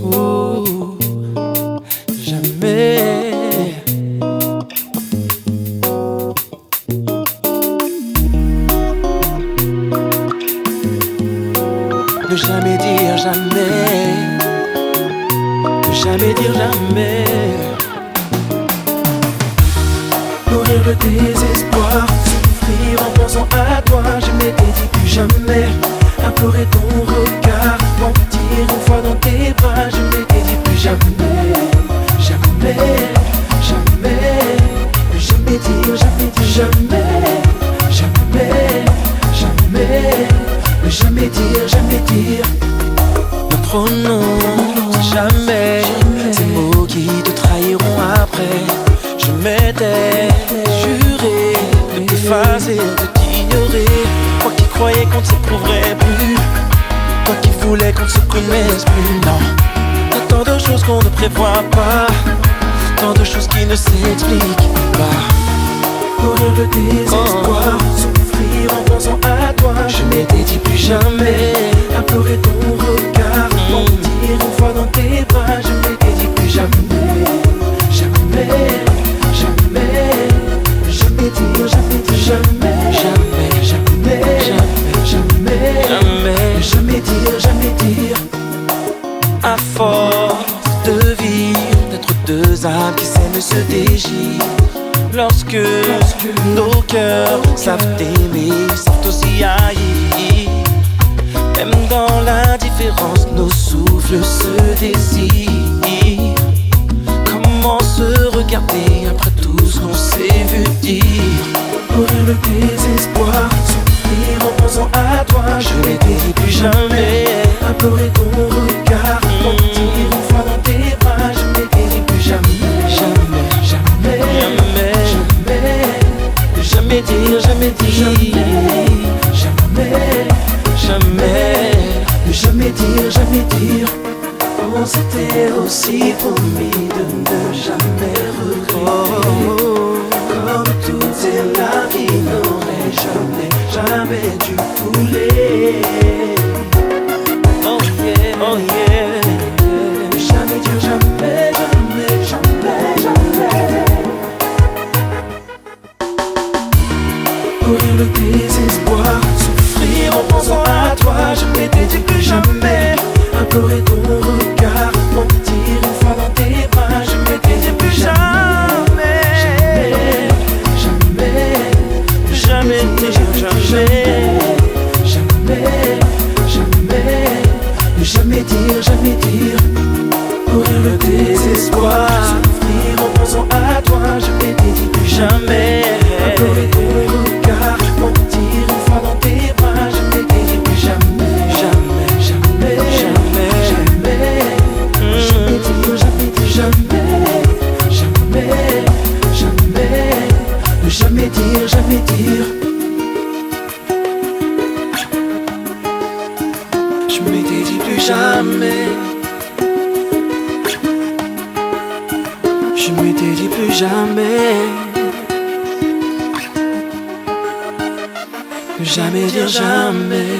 Oh, jamais. Ne jamais dire jamais. Ne jamais dire jamais. Nourrir le désespoir, souffrir en pensant à toi. Je m'étais dit plus jamais. Implorer ton regard, mentir une fois dans tes bras. Je m'étais dit plus jamais. Jamais, jamais. Ne jamais dire, jamais dire jamais. Jamais, jamais. Ne jamais dire, jamais dire notre nom. Jamais, ces mots qui te trahiront après. Je m'étais juré de t'effacer, de t'ignorer. Moi qui croyais qu'on ne s'éprouverait plus, toi qui voulais qu'on ne se connaisse plus. Non, y'a tant de choses qu'on ne prévoit pas, tant de choses qui ne s'expliquent pas. Courir le désespoir, souffrir en pensant à toi. Je m'étais dit plus jamais. Implorer ton regard, mentir une fois dans tes bras. Je m'étais dit plus jamais. Jamais, jamais. Jamais dire, jamais dire jamais. Jamais, jamais, jamais, jamais. Jamais, jamais dire, jamais dire. À force de vivre, d'être deux âmes qui s'aiment et se dégirent. Lorsque nos cœurs savent aimer, savent aussi haïr. Même dans l'indifférence, nos souffles se désirent. Comment se regarder après tout ce qu'on s'est vu dire? Courir le désespoir, souffrir en pensant à toi. Je m'étais dit plus jamais. Implorer ton regard, mentir une fois dans tes bras. Je m'étais dit plus jamais. Jamais, jamais, jamais. Jamais dire, jamais dire. Jamais, jamais. Ne jamais dire, jamais dire. On s'était aussi promis de ne jamais regretter. Comme tout est la vie n'aurait jamais dû couler. Oh yeah, oh yeah. Ne jamais dire, jamais, jamais, jamais, jamais. Courir le désespoir, souffrir en pensant à toi. Je m'étais dit plus jamais. Implorer ton regard, mentir une fois dans tes bras. Je m'étais dit plus jamais. Jamais, jamais, jamais dire jamais. Jamais, jamais, ne jamais dire, jamais dire. Courir le désespoir, souffrir en pensant à toi. Je m'étais dit plus jamais. Implorer ton regard, mentir une fois dans tes bras. Je m'étais dit plus jamais. Jamais, jamais, jamais, jamais. Jamais dire, jamais dire, jamais. Jamais, jamais. Ne jamais dire, jamais dire. Je m'étais dit plus jamais. Je m'étais dit plus jamais. Ne jamais dire jamais.